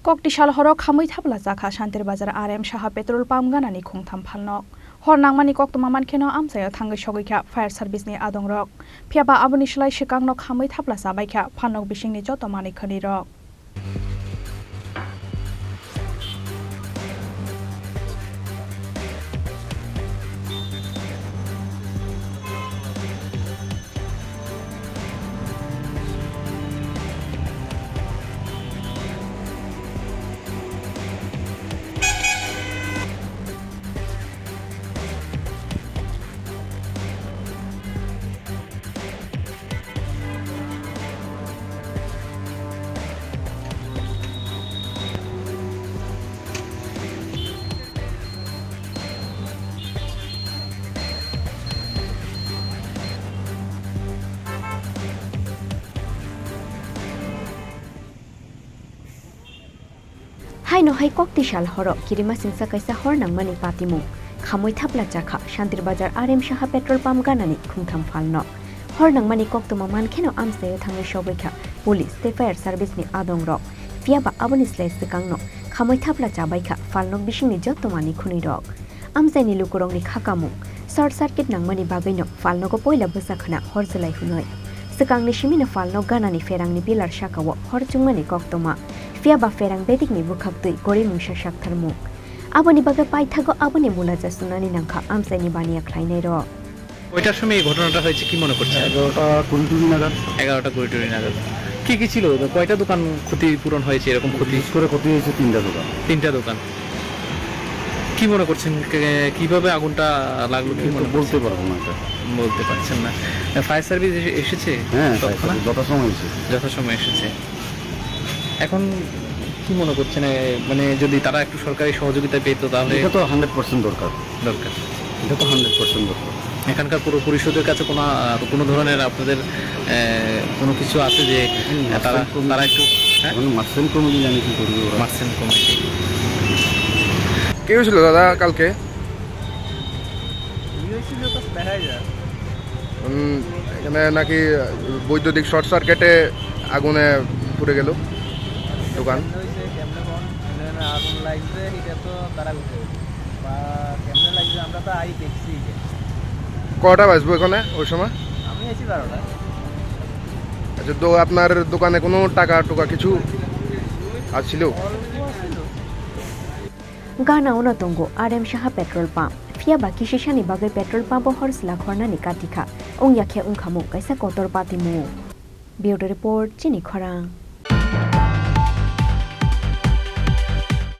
Koktisal Horo Khamwi Thapla Chakha Santirbazar RM Saha Petrol Pump Ganani Khongtham Phalnok Khorang mani Koktham mankeno amsayo thangai sogikha fire service ni adongrok phiaba aboni slai sikangno Khamwi Thapla sabaikha Phalnok bisingni joto mani khonirok Hai no hai Koktisal Horo kirima singsa kaisa Khorang mani patimu Khamwi Thapla Chakha Santirbazar RM Saha Petrol Pump Ganani Khongtham Phalnok Khorang mani Koktuma mankeno amsayo thangai sogikha police te fire service ni adongrok phiaba aboni slai sikangno Khamwi Thapla chabaikha Phalnok bisingni joto mani khunirok amsaini lukurongni khakamu short circuit nangmani bagaino Phalnoko poila busakhana horjalai hunoi sikangni simina Phalnok Ganani ferangni pilar sakawo horchungmani koktoma phiaba ferang bedik ni bukhaktui gori mungsa shaktharmu aboni baga paithago aboni mulaja sunani nangkha amsaini baniya khlainai ro ওইটার সময় এই ঘটনাটা হয়েছে কি মনে করছেন 11টা কুড়ি নাগাদ কি ছিল কয়টা দোকান ক্ষতিপূরণ হয়েছে এরকম ক্ষতি হয়েছে তিনটা দোকান কি মনে করছেন কিভাবে আগুনটা লাগলো কি মনে বলতে পারবো না এটা বলতে পারছেন না ফায়ার সার্ভিস এসেছে হ্যাঁ যথাসময়ে এসেছে এখন কি মনে করছেন মানে যদি তারা একটু সরকারি সহযোগিতা পেত তাহলে এটা তো 100% দরকার এটা তো 100% দরকার এখানকার পুরো পরিষদের কাছে কোনো ধরনের আপনাদের কোনো কিছু আছে যে তারা একটু মার্সেন্ট কমিটি জানি কি করবে মার্সেন্ট কমিটি কি হয়েছিল দাদা কালকে এখানে নাকি বৈদ্যুতিক শর্ট সার্কিটে আগুনে পুড়ে গেল দোকান আগুন লাগছে এটা তো তারা বা কেমনে লাগছে আমরা তো আই দেখছি কটা বাজবো এখানে ওই সময় আমি এসি 12টা আচ্ছা তো আপনার দোকানে কোনো টাকা টুকা কিছু আছিল Gana ono tongo RM Saha Petrol Pump phiaba kisishani bagai petrol pump horsla khornani katikha ongyakhe ungkhamu kaisa kotor patimu Bureau report Chini Khorang